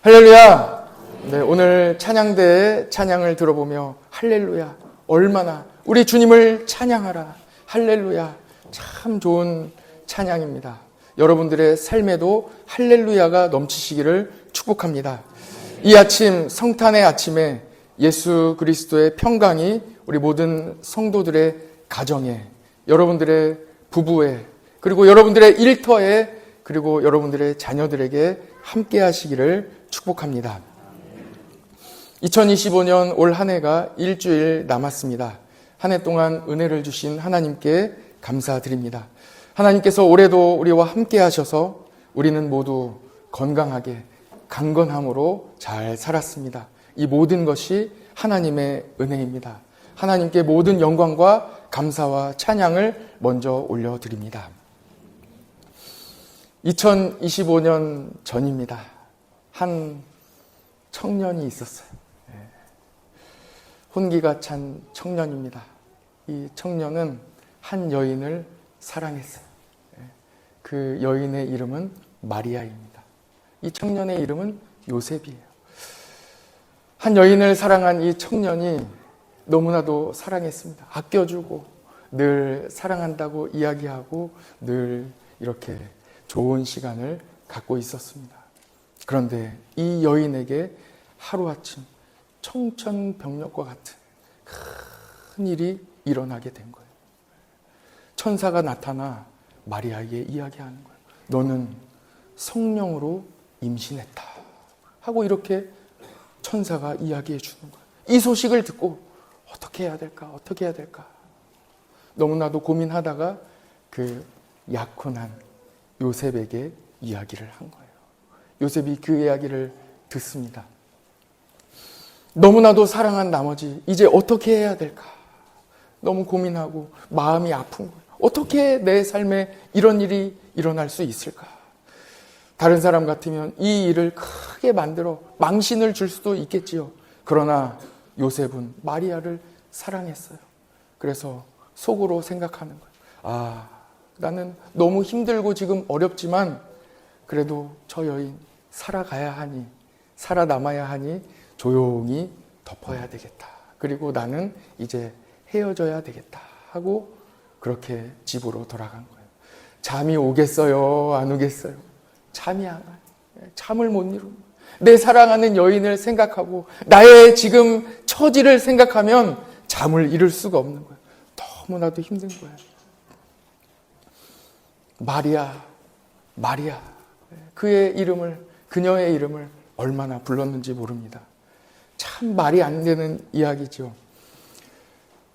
할렐루야! 네, 오늘 찬양대의 찬양을 들어보며 할렐루야, 얼마나 우리 주님을 찬양하라, 할렐루야, 참 좋은 찬양입니다. 여러분들의 삶에도 할렐루야가 넘치시기를 축복합니다. 이 아침, 성탄의 아침에 예수 그리스도의 평강이 우리 모든 성도들의 가정에, 여러분들의 부부에, 그리고 여러분들의 일터에, 그리고 여러분들의 자녀들에게 함께 하시기를 축복합니다. 2025년 올 한 해가 일주일 남았습니다. 한 해 동안 은혜를 주신 하나님께 감사드립니다. 하나님께서 올해도 우리와 함께 하셔서 우리는 모두 건강하게 강건함으로 잘 살았습니다. 이 모든 것이 하나님의 은혜입니다. 하나님께 모든 영광과 감사와 찬양을 먼저 올려드립니다. 2025년 전입니다. 한 청년이 있었어요. 혼기가 찬 청년입니다. 이 청년은 한 여인을 사랑했어요. 그 여인의 이름은 마리아입니다. 이 청년의 이름은 요셉이에요. 한 여인을 사랑한 이 청년이 너무나도 사랑했습니다. 아껴주고 늘 사랑한다고 이야기하고 늘 이렇게 좋은 시간을 갖고 있었습니다. 그런데 이 여인에게 하루아침 청천벽력과 같은 큰 일이 일어나게 된 거예요. 천사가 나타나 마리아에게 이야기하는 거예요. 너는 성령으로 임신했다 하고 이렇게 천사가 이야기해 주는 거예요. 이 소식을 듣고 어떻게 해야 될까? 어떻게 해야 될까? 너무나도 고민하다가 그 약혼한 요셉에게 이야기를 한 거예요. 요셉이 그 이야기를 듣습니다. 너무나도 사랑한 나머지 이제 어떻게 해야 될까? 너무 고민하고 마음이 아픈 거예요. 어떻게 내 삶에 이런 일이 일어날 수 있을까? 다른 사람 같으면 이 일을 크게 만들어 망신을 줄 수도 있겠지요. 그러나 요셉은 마리아를 사랑했어요. 그래서 속으로 생각하는 거예요. 나는 너무 힘들고 지금 어렵지만 그래도 저 여인 살아가야 하니, 살아남아야 하니 조용히 덮어야 되겠다. 그리고 나는 이제 헤어져야 되겠다 하고 그렇게 집으로 돌아간 거예요. 잠이 오겠어요? 안 오겠어요? 잠이 안 와요. 잠을 못 이루는 거예요. 내 사랑하는 여인을 생각하고 나의 지금 처지를 생각하면 잠을 이룰 수가 없는 거예요. 너무나도 힘든 거예요. 마리아. 그녀의 이름을 얼마나 불렀는지 모릅니다. 참 말이 안 되는 이야기죠.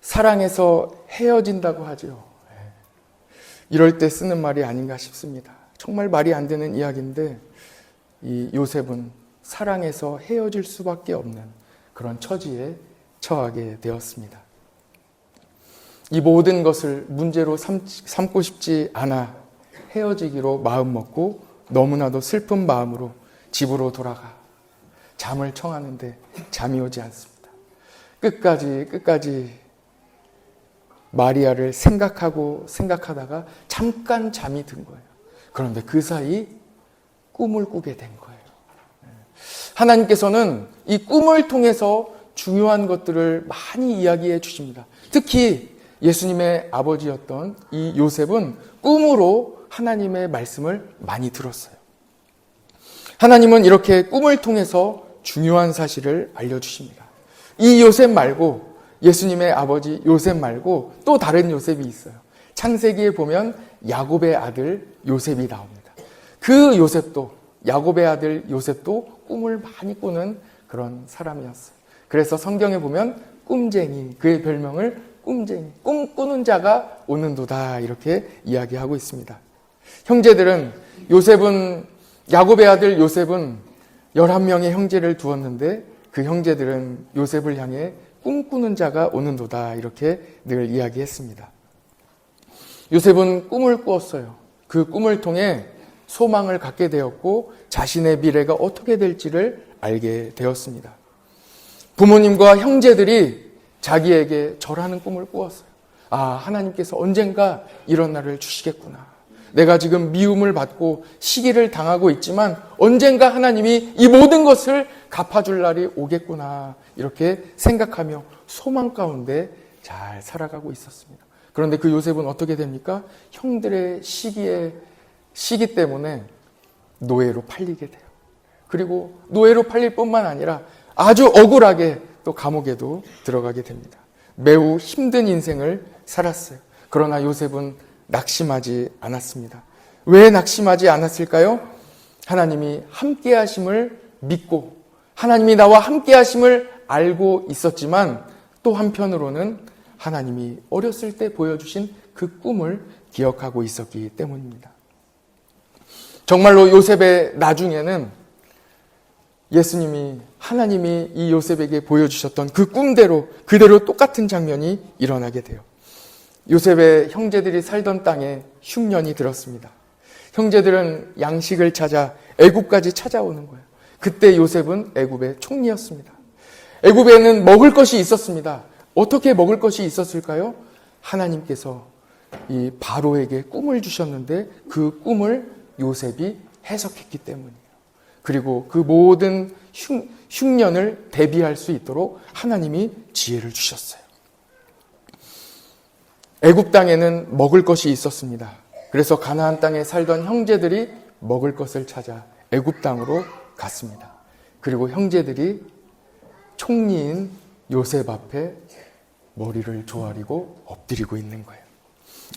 사랑해서 헤어진다고 하죠. 이럴 때 쓰는 말이 아닌가 싶습니다. 정말 말이 안 되는 이야기인데 이 요셉은 사랑해서 헤어질 수밖에 없는 그런 처지에 처하게 되었습니다. 이 모든 것을 문제로 삼고 싶지 않아 헤어지기로 마음먹고 너무나도 슬픈 마음으로 집으로 돌아가 잠을 청하는데 잠이 오지 않습니다. 끝까지 마리아를 생각하다가 잠깐 잠이 든 거예요. 그런데 그 사이 꿈을 꾸게 된 거예요. 하나님께서는 이 꿈을 통해서 중요한 것들을 많이 이야기해 주십니다. 특히 예수님의 아버지였던 이 요셉은 꿈으로 하나님의 말씀을 많이 들었어요. 하나님은 이렇게 꿈을 통해서 중요한 사실을 알려주십니다. 이 요셉 말고 예수님의 아버지 요셉 말고 또 다른 요셉이 있어요. 창세기에 보면 야곱의 아들 요셉이 나옵니다. 그 요셉도 야곱의 아들 요셉도 꿈을 많이 꾸는 그런 사람이었어요. 그래서 성경에 보면 꿈쟁이, 그의 별명을 꿈쟁이, 꿈꾸는 자가 오는도다 이렇게 이야기하고 있습니다. 형제들은 야곱의 아들 요셉은 11명의 형제를 두었는데 그 형제들은 요셉을 향해 꿈꾸는 자가 오는도다 이렇게 늘 이야기했습니다. 요셉은 꿈을 꾸었어요. 그 꿈을 통해 소망을 갖게 되었고 자신의 미래가 어떻게 될지를 알게 되었습니다. 부모님과 형제들이 자기에게 절하는 꿈을 꾸었어요. 하나님께서 언젠가 이런 날을 주시겠구나. 내가 지금 미움을 받고 시기를 당하고 있지만 언젠가 하나님이 이 모든 것을 갚아줄 날이 오겠구나 이렇게 생각하며 소망 가운데 잘 살아가고 있었습니다. 그런데 그 요셉은 어떻게 됩니까? 형들의 시기 때문에 노예로 팔리게 돼요. 그리고 노예로 팔릴 뿐만 아니라 아주 억울하게 또 감옥에도 들어가게 됩니다. 매우 힘든 인생을 살았어요. 그러나 요셉은 낙심하지 않았습니다. 왜 낙심하지 않았을까요? 하나님이 함께 하심을 믿고 하나님이 나와 함께 하심을 알고 있었지만 또 한편으로는 하나님이 어렸을 때 보여주신 그 꿈을 기억하고 있었기 때문입니다. 정말로 요셉의 나중에는 예수님이 하나님이 이 요셉에게 보여주셨던 그 꿈대로 그대로 똑같은 장면이 일어나게 돼요. 요셉의 형제들이 살던 땅에 흉년이 들었습니다. 형제들은 양식을 찾아 애굽까지 찾아오는 거예요. 그때 요셉은 애굽의 총리였습니다. 애굽에는 먹을 것이 있었습니다. 어떻게 먹을 것이 있었을까요? 하나님께서 이 바로에게 꿈을 주셨는데 그 꿈을 요셉이 해석했기 때문이에요. 그리고 그 모든 흉년을 대비할 수 있도록 하나님이 지혜를 주셨어요. 애굽 땅에는 먹을 것이 있었습니다. 그래서 가나안 땅에 살던 형제들이 먹을 것을 찾아 애굽 땅으로 갔습니다. 그리고 형제들이 총리인 요셉 앞에 머리를 조아리고 엎드리고 있는 거예요.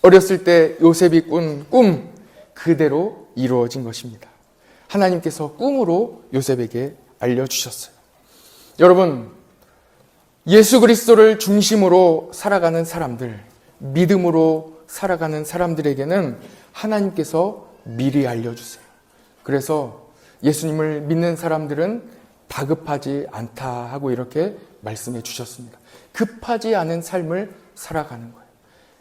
어렸을 때 요셉이 꾼 꿈 그대로 이루어진 것입니다. 하나님께서 꿈으로 요셉에게 알려주셨어요. 여러분, 예수 그리스도를 중심으로 살아가는 사람들, 믿음으로 살아가는 사람들에게는 하나님께서 미리 알려주세요. 그래서 예수님을 믿는 사람들은 다급하지 않다 하고 이렇게 말씀해 주셨습니다. 급하지 않은 삶을 살아가는 거예요.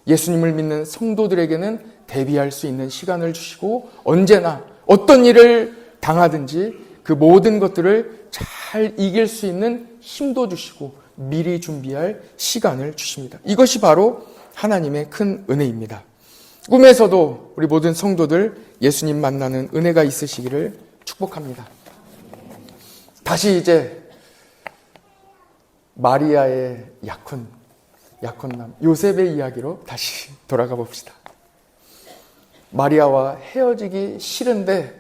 예수님을 믿는 성도들에게는 대비할 수 있는 시간을 주시고 언제나 어떤 일을 당하든지 그 모든 것들을 잘 이길 수 있는 힘도 주시고 미리 준비할 시간을 주십니다. 이것이 바로 하나님의 큰 은혜입니다. 꿈에서도 우리 모든 성도들 예수님 만나는 은혜가 있으시기를 축복합니다. 다시 이제 마리아의 약혼남 요셉의 이야기로 다시 돌아가 봅시다. 마리아와 헤어지기 싫은데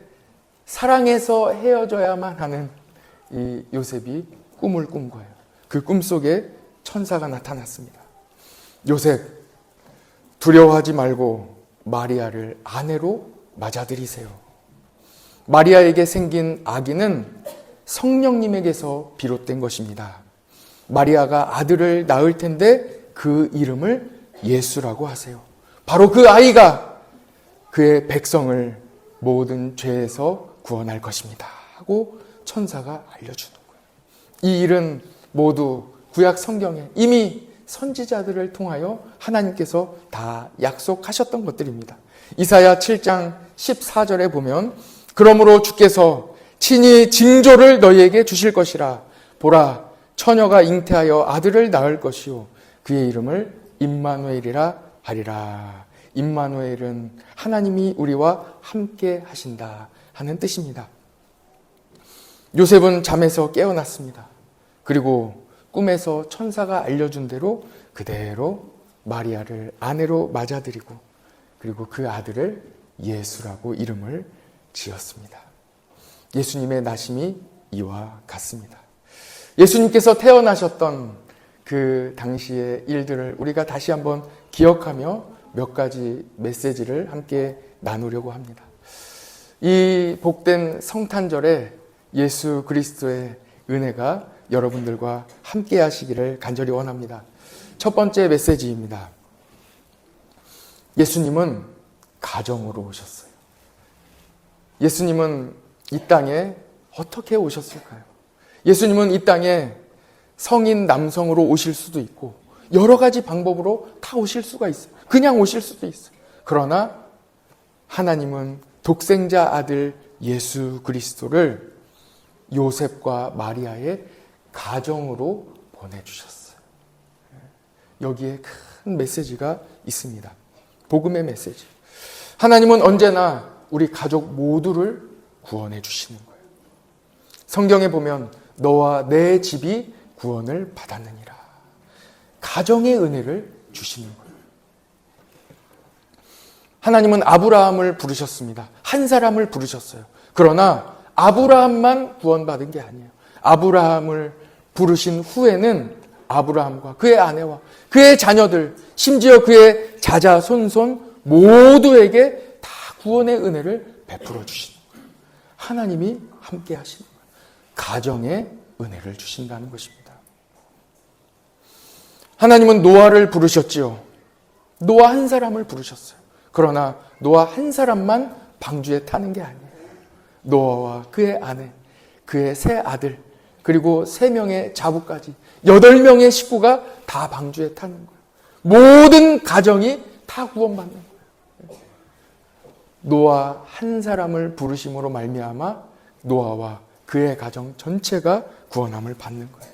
사랑해서 헤어져야만 하는 이 요셉이 꿈을 꾼 거예요. 그 꿈 속에 천사가 나타났습니다. 요셉, 두려워하지 말고 마리아를 아내로 맞아들이세요. 마리아에게 생긴 아기는 성령님에게서 비롯된 것입니다. 마리아가 아들을 낳을 텐데 그 이름을 예수라고 하세요. 바로 그 아이가 그의 백성을 모든 죄에서 구원할 것입니다 하고 천사가 알려주는 거예요. 이 일은 모두 구약 성경에 이미 선지자들을 통하여 하나님께서 다 약속하셨던 것들입니다. 이사야 7장 14절에 보면 그러므로 주께서 친히 징조를 너희에게 주실 것이라. 보라, 처녀가 잉태하여 아들을 낳을 것이요 그의 이름을 임마누엘이라 하리라. 임마누엘은 하나님이 우리와 함께 하신다 하는 뜻입니다. 요셉은 잠에서 깨어났습니다. 그리고 꿈에서 천사가 알려준 대로 그대로 마리아를 아내로 맞아들이고 그리고 그 아들을 예수라고 이름을 지었습니다. 예수님의 나심이 이와 같습니다. 예수님께서 태어나셨던 그 당시의 일들을 우리가 다시 한번 기억하며 몇 가지 메시지를 함께 나누려고 합니다. 이 복된 성탄절에 예수 그리스도의 은혜가 여러분들과 함께 하시기를 간절히 원합니다. 첫 번째 메시지입니다. 예수님은 가정으로 오셨어요. 예수님은 이 땅에 어떻게 오셨을까요? 예수님은 이 땅에 성인 남성으로 오실 수도 있고 여러 가지 방법으로 다 오실 수가 있어요. 그냥 오실 수도 있어요. 그러나 하나님은 독생자 아들 예수 그리스도를 요셉과 마리아의 가정으로 보내주셨어요. 여기에 큰 메시지가 있습니다. 복음의 메시지. 하나님은 언제나 우리 가족 모두를 구원해 주시는 거예요. 성경에 보면 너와 내 집이 구원을 받았느니라. 가정의 은혜를 주시는 거예요. 하나님은 아브라함을 부르셨습니다. 한 사람을 부르셨어요. 그러나 아브라함만 구원받은 게 아니에요. 아브라함을 부르신 후에는 아브라함과 그의 아내와 그의 자녀들, 심지어 그의 자자손손 모두에게 다 구원의 은혜를 베풀어 주시는 거예요. 하나님이 함께 하시는 거예요. 가정의 은혜를 주신다는 것입니다. 하나님은 노아를 부르셨지요. 노아 한 사람을 부르셨어요. 그러나 노아 한 사람만 방주에 타는 게 아니에요. 노아와 그의 아내, 그의 세 아들, 그리고 3명의 자부까지 8명의 식구가 다 방주에 타는 거예요. 모든 가정이 다 구원받는 거예요. 노아 한 사람을 부르심으로 말미암아 노아와 그의 가정 전체가 구원함을 받는 거예요.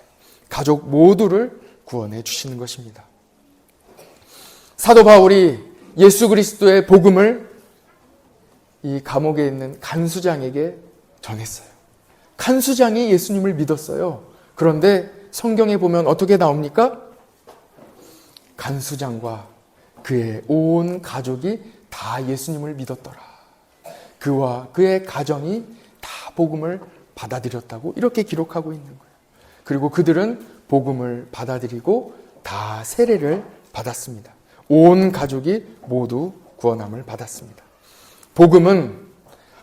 가족 모두를 구원해 주시는 것입니다. 사도 바울이 예수 그리스도의 복음을 이 감옥에 있는 간수장에게 전했어요. 간수장이 예수님을 믿었어요. 그런데 성경에 보면 어떻게 나옵니까? 간수장과 그의 온 가족이 다 예수님을 믿었더라. 그와 그의 가정이 다 복음을 받아들였다고 이렇게 기록하고 있는 거예요. 그리고 그들은 복음을 받아들이고 다 세례를 받았습니다. 온 가족이 모두 구원함을 받았습니다. 복음은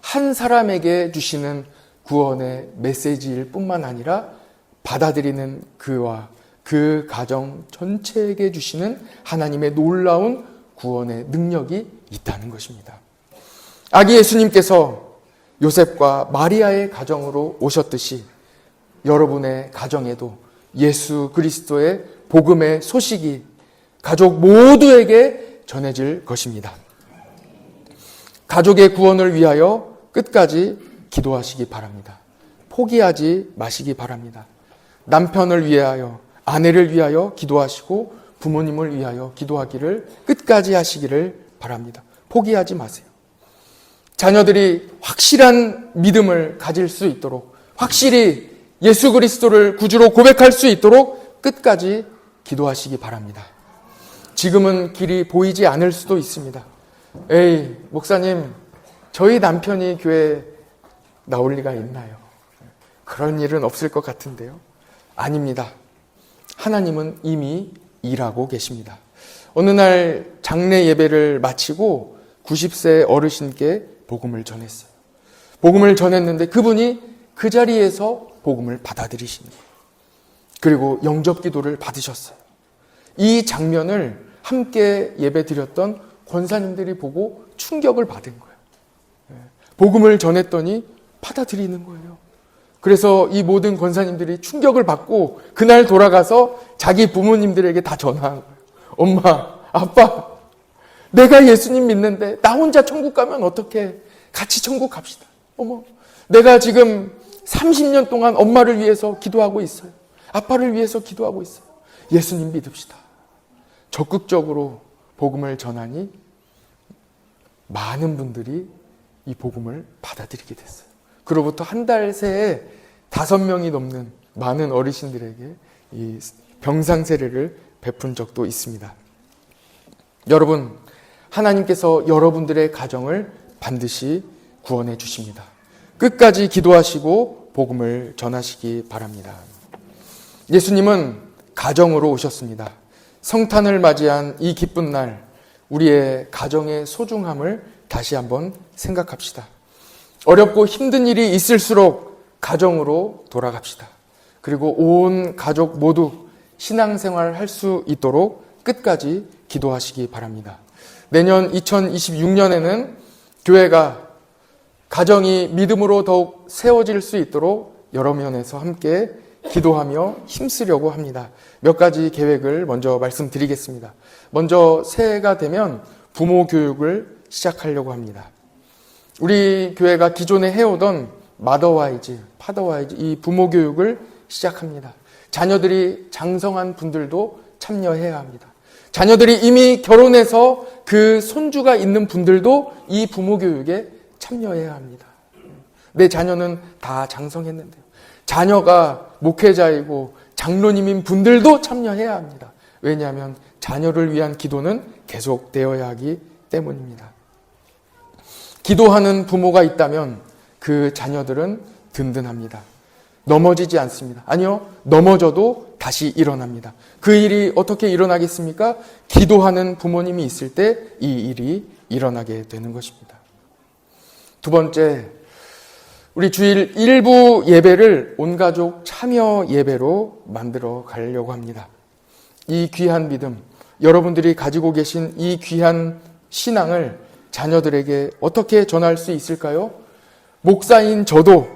한 사람에게 주시는 구원의 메시지일 뿐만 아니라 받아들이는 그와 그 가정 전체에게 주시는 하나님의 놀라운 구원의 능력이 있다는 것입니다. 아기 예수님께서 요셉과 마리아의 가정으로 오셨듯이 여러분의 가정에도 예수 그리스도의 복음의 소식이 가족 모두에게 전해질 것입니다. 가족의 구원을 위하여 끝까지 기도하시기 바랍니다. 포기하지 마시기 바랍니다. 남편을 위하여, 아내를 위하여 기도하시고 부모님을 위하여 기도하기를 끝까지 하시기를 바랍니다. 포기하지 마세요. 자녀들이 확실한 믿음을 가질 수 있도록, 확실히 예수 그리스도를 구주로 고백할 수 있도록 끝까지 기도하시기 바랍니다. 지금은 길이 보이지 않을 수도 있습니다. 에이, 목사님, 저희 남편이 교회에 나올 리가 있나요? 그런 일은 없을 것 같은데요. 아닙니다. 하나님은 이미 일하고 계십니다. 어느 날 장례 예배를 마치고 90세 어르신께 복음을 전했어요. 복음을 전했는데 그분이 그 자리에서 복음을 받아들이시는 거예요. 그리고 영접 기도를 받으셨어요. 이 장면을 함께 예배드렸던 권사님들이 보고 충격을 받은 거예요. 복음을 전했더니 받아들이는 거예요. 그래서 이 모든 권사님들이 충격을 받고 그날 돌아가서 자기 부모님들에게 다 전화한 거예요. 엄마, 아빠, 내가 예수님 믿는데 나 혼자 천국 가면 어떡해? 같이 천국 갑시다. 어머, 내가 지금 30년 동안 엄마를 위해서 기도하고 있어요. 아빠를 위해서 기도하고 있어요. 예수님 믿읍시다. 적극적으로 복음을 전하니 많은 분들이 이 복음을 받아들이게 됐어요. 그로부터 한 달 새에 5명이 넘는 많은 어르신들에게 이 병상 세례를 베푼 적도 있습니다. 여러분, 하나님께서 여러분들의 가정을 반드시 구원해 주십니다. 끝까지 기도하시고 복음을 전하시기 바랍니다. 예수님은 가정으로 오셨습니다. 성탄을 맞이한 이 기쁜 날, 우리의 가정의 소중함을 다시 한번 생각합시다. 어렵고 힘든 일이 있을수록 가정으로 돌아갑시다. 그리고 온 가족 모두 신앙생활 할 수 있도록 끝까지 기도하시기 바랍니다. 내년 2026년에는 교회가 가정이 믿음으로 더욱 세워질 수 있도록 여러 면에서 함께 기도하며 힘쓰려고 합니다. 몇 가지 계획을 먼저 말씀드리겠습니다. 먼저 새해가 되면 부모 교육을 시작하려고 합니다. 우리 교회가 기존에 해오던 마더와이즈, 파더와이즈 이 부모 교육을 시작합니다. 자녀들이 장성한 분들도 참여해야 합니다. 자녀들이 이미 결혼해서 그 손주가 있는 분들도 이 부모 교육에 참여해야 합니다. 내 자녀는 다 장성했는데요. 자녀가 목회자이고 장로님인 분들도 참여해야 합니다. 왜냐하면 자녀를 위한 기도는 계속되어야 하기 때문입니다. 기도하는 부모가 있다면 그 자녀들은 든든합니다. 넘어지지 않습니다. 아니요, 넘어져도 다시 일어납니다. 그 일이 어떻게 일어나겠습니까? 기도하는 부모님이 있을 때 이 일이 일어나게 되는 것입니다. 두 번째, 우리 주일 일부 예배를 온가족 참여 예배로 만들어 가려고 합니다. 이 귀한 믿음, 여러분들이 가지고 계신 이 귀한 신앙을 자녀들에게 어떻게 전할 수 있을까요? 목사인 저도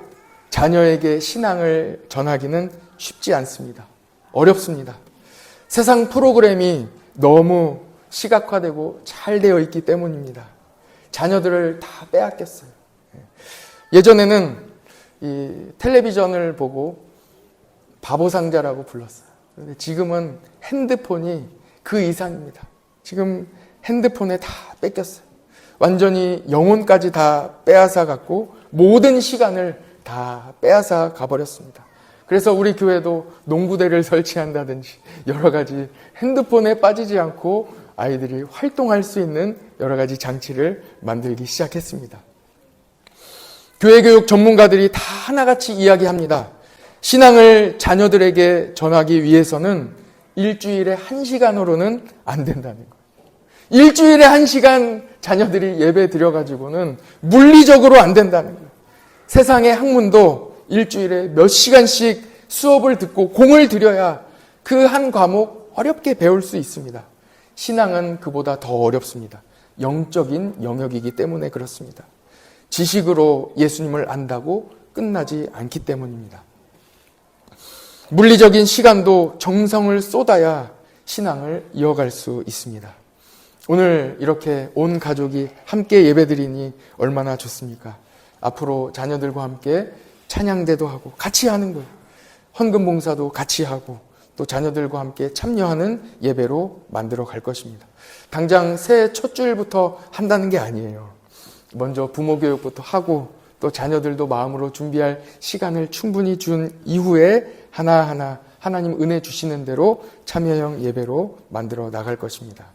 자녀에게 신앙을 전하기는 쉽지 않습니다. 어렵습니다. 세상 프로그램이 너무 시각화되고 잘 되어 있기 때문입니다. 자녀들을 다 빼앗겼어요. 예전에는 이 텔레비전을 보고 바보상자라고 불렀어요. 그런데 지금은 핸드폰이 그 이상입니다. 지금 핸드폰에 다 뺏겼어요. 완전히 영혼까지 다 빼앗아 갔고 모든 시간을 다 빼앗아 가버렸습니다. 그래서 우리 교회도 농구대를 설치한다든지 여러 가지 핸드폰에 빠지지 않고 아이들이 활동할 수 있는 여러 가지 장치를 만들기 시작했습니다. 교회교육 전문가들이 다 하나같이 이야기합니다. 신앙을 자녀들에게 전하기 위해서는 일주일에 1시간으로는 안 된다는 거예요. 일주일에 1시간 자녀들이 예배 드려가지고는 물리적으로 안 된다는 거예요. 세상의 학문도 일주일에 몇 시간씩 수업을 듣고 공을 들여야 그 한 과목 어렵게 배울 수 있습니다. 신앙은 그보다 더 어렵습니다. 영적인 영역이기 때문에 그렇습니다. 지식으로 예수님을 안다고 끝나지 않기 때문입니다. 물리적인 시간도 정성을 쏟아야 신앙을 이어갈 수 있습니다. 오늘 이렇게 온 가족이 함께 예배드리니 얼마나 좋습니까? 앞으로 자녀들과 함께 찬양대도 하고 같이 하는 거예요. 헌금 봉사도 같이 하고 또 자녀들과 함께 참여하는 예배로 만들어 갈 것입니다. 당장 새해 첫 주일부터 한다는 게 아니에요. 먼저 부모 교육부터 하고 또 자녀들도 마음으로 준비할 시간을 충분히 준 이후에 하나하나 하나님 은혜 주시는 대로 참여형 예배로 만들어 나갈 것입니다.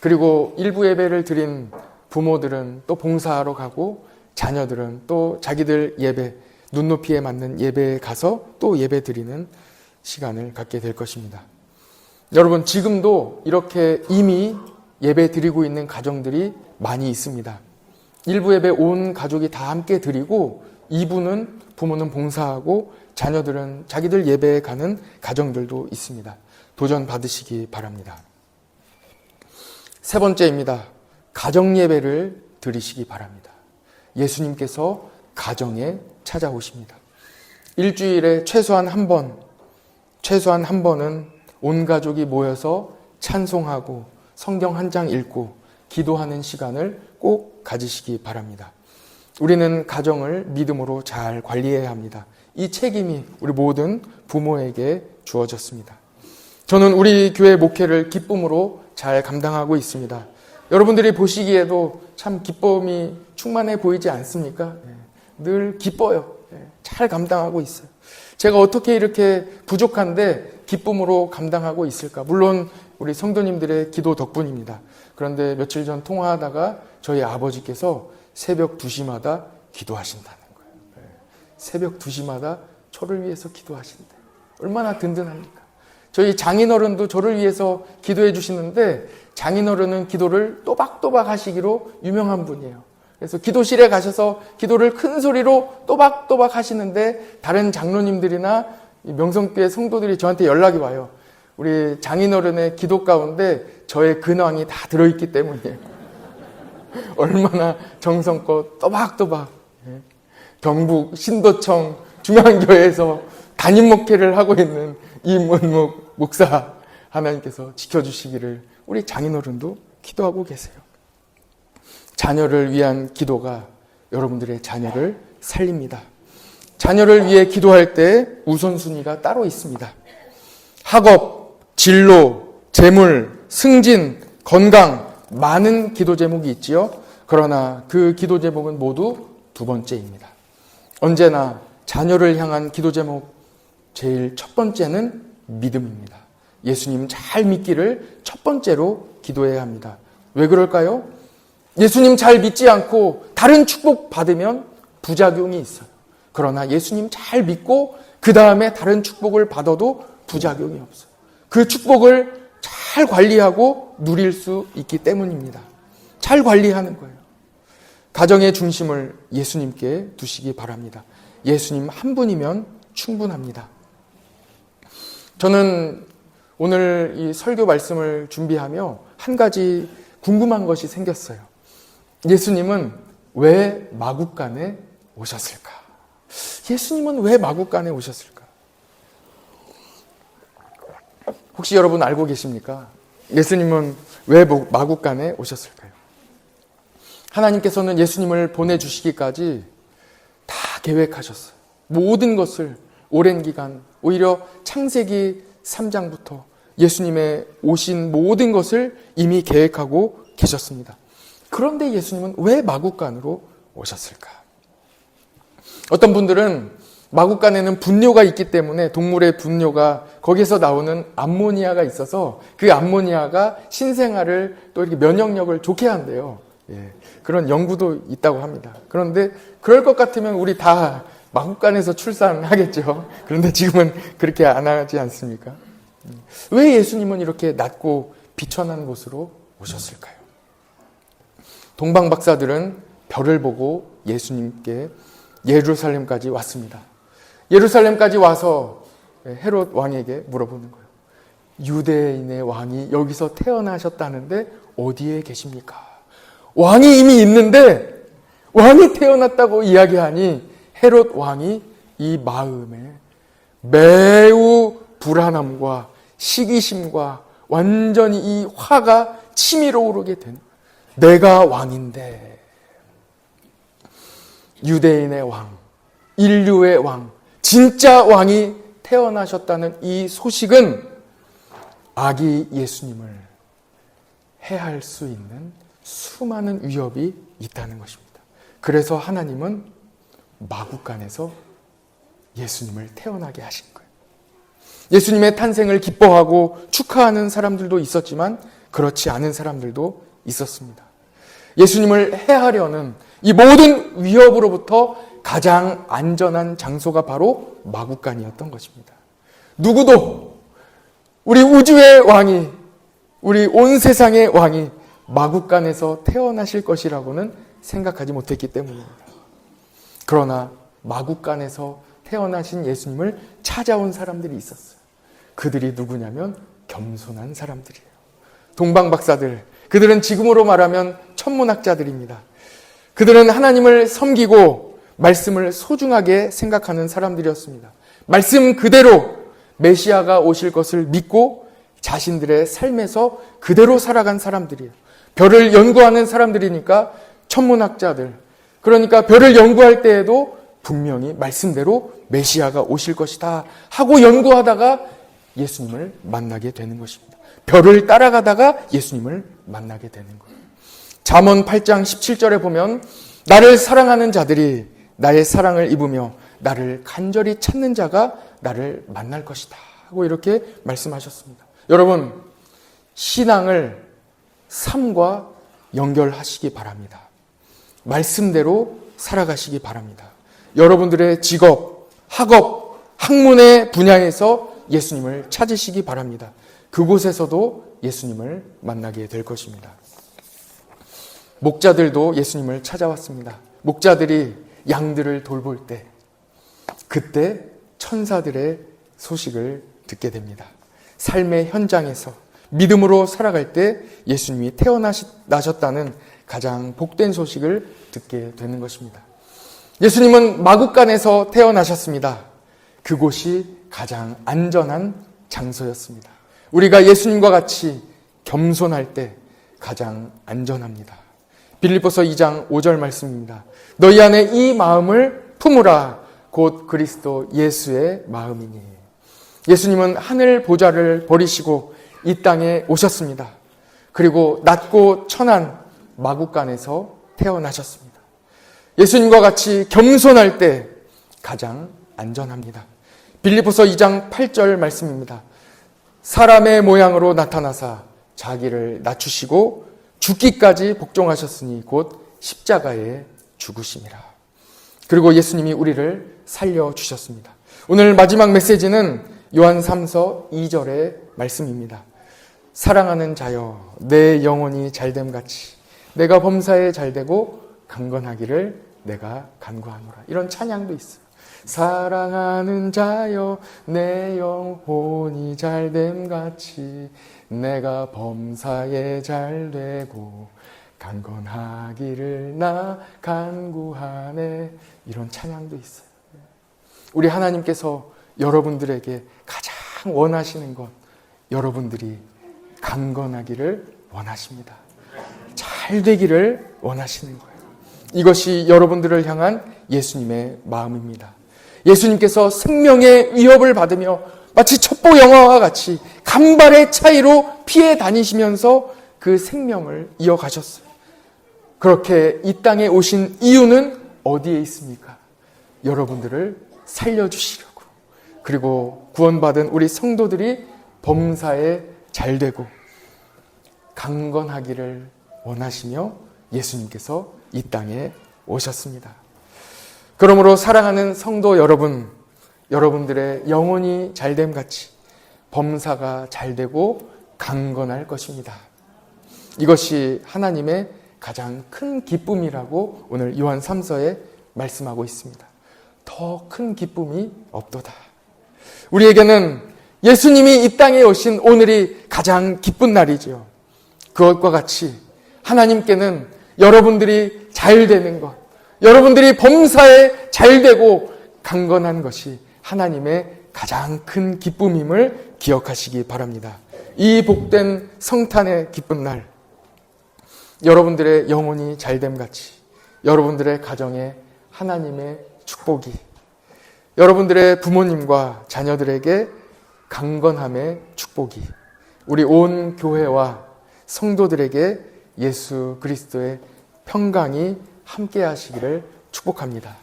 그리고 일부 예배를 드린 부모들은 또 봉사하러 가고 자녀들은 또 자기들 예배, 눈높이에 맞는 예배에 가서 또 예배 드리는 시간을 갖게 될 것입니다. 여러분, 지금도 이렇게 이미 예배 드리고 있는 가정들이 많이 있습니다. 일부 예배 온 가족이 다 함께 드리고 2부는 부모는 봉사하고 자녀들은 자기들 예배에 가는 가정들도 있습니다. 도전 받으시기 바랍니다. 세 번째입니다. 가정 예배를 드리시기 바랍니다. 예수님께서 가정에 찾아오십니다. 일주일에 최소한 한 번은 온 가족이 모여서 찬송하고 성경 한 장 읽고 기도하는 시간을 꼭 가지시기 바랍니다. 우리는 가정을 믿음으로 잘 관리해야 합니다. 이 책임이 우리 모든 부모에게 주어졌습니다. 저는 우리 교회 목회를 기쁨으로 잘 감당하고 있습니다. 여러분들이 보시기에도 참 기쁨이 충만해 보이지 않습니까? 늘 기뻐요. 잘 감당하고 있어요. 제가 어떻게 이렇게 부족한데 기쁨으로 감당하고 있을까? 물론 우리 성도님들의 기도 덕분입니다. 그런데 며칠 전 통화하다가 저희 아버지께서 새벽 2시마다 기도하신다는 거예요. 새벽 2시마다 저를 위해서 기도하신대. 얼마나 든든합니까? 저희 장인어른도 저를 위해서 기도해 주시는데 장인어른은 기도를 또박또박 하시기로 유명한 분이에요. 그래서 기도실에 가셔서 기도를 큰 소리로 또박또박 하시는데 다른 장로님들이나 명성교회 성도들이 저한테 연락이 와요. 우리 장인어른의 기도 가운데 저의 근황이 다 들어있기 때문이에요. 얼마나 정성껏 또박또박 경북 신도청 중앙교회에서 담임 목회를 하고 있는 이문묵 목사 하나님께서 지켜주시기를 우리 장인어른도 기도하고 계세요. 자녀를 위한 기도가 여러분들의 자녀를 살립니다. 자녀를 위해 기도할 때 우선순위가 따로 있습니다. 학업, 진로, 재물, 승진, 건강, 많은 기도 제목이 있지요. 그러나 그 기도 제목은 모두 두 번째입니다. 언제나 자녀를 향한 기도 제목 제일 첫 번째는 믿음입니다. 예수님 잘 믿기를 첫 번째로 기도해야 합니다. 왜 그럴까요? 예수님 잘 믿지 않고 다른 축복 받으면 부작용이 있어요. 그러나 예수님 잘 믿고 그 다음에 다른 축복을 받아도 부작용이 없어요. 그 축복을 잘 관리하고 누릴 수 있기 때문입니다. 잘 관리하는 거예요. 가정의 중심을 예수님께 두시기 바랍니다. 예수님 한 분이면 충분합니다. 저는 오늘 이 설교 말씀을 준비하며 한 가지 궁금한 것이 생겼어요. 예수님은 왜 마국간에 오셨을까? 예수님은 왜 마국간에 오셨을까? 혹시 여러분 알고 계십니까? 예수님은 왜 마국간에 오셨을까요? 하나님께서는 예수님을 보내주시기까지 다 계획하셨어요. 모든 것을 오랜 기간, 오히려 창세기 3장부터 예수님의 오신 모든 것을 이미 계획하고 계셨습니다. 그런데 예수님은 왜 마국간으로 오셨을까? 어떤 분들은 마국간에는 분뇨가 있기 때문에 동물의 분뇨가 거기서 나오는 암모니아가 있어서 그 암모니아가 신생아를 또 이렇게 면역력을 좋게 한대요. 예, 그런 연구도 있다고 합니다. 그런데 그럴 것 같으면 우리 다 마국간에서 출산하겠죠. 그런데 지금은 그렇게 안 하지 않습니까? 왜 예수님은 이렇게 낮고 비천한 곳으로 오셨을까요? 동방 박사들은 별을 보고 예수님께 예루살렘까지 왔습니다. 예루살렘까지 와서 헤롯 왕에게 물어보는 거예요. 유대인의 왕이 여기서 태어나셨다는데 어디에 계십니까? 왕이 이미 있는데 왕이 태어났다고 이야기하니 헤롯 왕이 이 마음에 매우 불안함과 시기심과 완전히 이 화가 치밀어 오르게 된, 내가 왕인데, 유대인의 왕, 인류의 왕, 진짜 왕이 태어나셨다는 이 소식은 아기 예수님을 해할 수 있는 수많은 위협이 있다는 것입니다. 그래서 하나님은 마국간에서 예수님을 태어나게 하신 거예요. 예수님의 탄생을 기뻐하고 축하하는 사람들도 있었지만 그렇지 않은 사람들도 있었습니다. 예수님을 해하려는 이 모든 위협으로부터 가장 안전한 장소가 바로 마국간이었던 것입니다. 누구도 우리 우주의 왕이, 우리 온 세상의 왕이 마국간에서 태어나실 것이라고는 생각하지 못했기 때문입니다. 그러나 마국간에서 태어나신 예수님을 찾아온 사람들이 있었어요. 그들이 누구냐면 겸손한 사람들이에요. 동방 박사들, 그들은 지금으로 말하면 천문학자들입니다. 그들은 하나님을 섬기고 말씀을 소중하게 생각하는 사람들이었습니다. 말씀 그대로 메시아가 오실 것을 믿고 자신들의 삶에서 그대로 살아간 사람들이에요. 별을 연구하는 사람들이니까 천문학자들, 그러니까 별을 연구할 때에도 분명히 말씀대로 메시아가 오실 것이다 하고 연구하다가 예수님을 만나게 되는 것입니다. 별을 따라가다가 예수님을 만나게 되는 거예요. 잠언 8장 17절에 보면 나를 사랑하는 자들이 나의 사랑을 입으며 나를 간절히 찾는 자가 나를 만날 것이다 하고 이렇게 말씀하셨습니다. 여러분, 신앙을 삶과 연결하시기 바랍니다. 말씀대로 살아가시기 바랍니다. 여러분들의 직업, 학업, 학문의 분야에서 예수님을 찾으시기 바랍니다. 그곳에서도 예수님을 만나게 될 것입니다. 목자들도 예수님을 찾아왔습니다. 목자들이 양들을 돌볼 때, 그때 천사들의 소식을 듣게 됩니다. 삶의 현장에서 믿음으로 살아갈 때 예수님이 태어나셨다는 가장 복된 소식을 듣게 되는 것입니다. 예수님은 마국간에서 태어나셨습니다. 그곳이 가장 안전한 장소였습니다. 우리가 예수님과 같이 겸손할 때 가장 안전합니다. 빌립보서 2장 5절 말씀입니다. 너희 안에 이 마음을 품으라. 곧 그리스도 예수의 마음이니. 예수님은 하늘 보좌를 버리시고 이 땅에 오셨습니다. 그리고 낮고 천한 마구간에서 태어나셨습니다. 예수님과 같이 겸손할 때 가장 안전합니다. 빌립보서 2장 8절 말씀입니다. 사람의 모양으로 나타나사 자기를 낮추시고 죽기까지 복종하셨으니 곧 십자가에 죽으심이라. 그리고 예수님이 우리를 살려주셨습니다. 오늘 마지막 메시지는 요한 3서 2절의 말씀입니다. 사랑하는 자여 내 영혼이 잘됨같이 내가 범사에 잘되고 강건하기를 내가 간구하노라. 이런 찬양도 있어요. 사랑하는 자여 내 영혼이 잘됨같이 내가 범사에 잘되고 강건하기를 나 간구하네. 이런 찬양도 있어요. 우리 하나님께서 여러분들에게 가장 원하시는 것, 여러분들이 강건하기를 원하십니다. 잘 되기를 원하시는 거예요. 이것이 여러분들을 향한 예수님의 마음입니다. 예수님께서 생명의 위협을 받으며 마치 첩보 영화와 같이 간발의 차이로 피해 다니시면서 그 생명을 이어가셨어요. 그렇게 이 땅에 오신 이유는 어디에 있습니까? 여러분들을 살려주시려고. 그리고 구원받은 우리 성도들이 범사에 잘되고 강건하기를 원하시며 예수님께서 이 땅에 오셨습니다. 그러므로 사랑하는 성도 여러분, 여러분들의 영혼이 잘됨같이 범사가 잘되고 강건할 것입니다. 이것이 하나님의 가장 큰 기쁨이라고 오늘 요한 3서에 말씀하고 있습니다. 더 큰 기쁨이 없도다. 우리에게는 예수님이 이 땅에 오신 오늘이 가장 기쁜 날이지요. 그것과 같이 하나님께는 여러분들이 잘 되는 것, 여러분들이 범사에 잘 되고 강건한 것이 하나님의 가장 큰 기쁨임을 기억하시기 바랍니다. 이 복된 성탄의 기쁜 날, 여러분들의 영혼이 잘됨같이 여러분들의 가정에 하나님의 축복이, 여러분들의 부모님과 자녀들에게 강건함의 축복이, 우리 온 교회와 성도들에게 예수 그리스도의 평강이 함께 하시기를 축복합니다.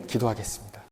기도하겠습니다.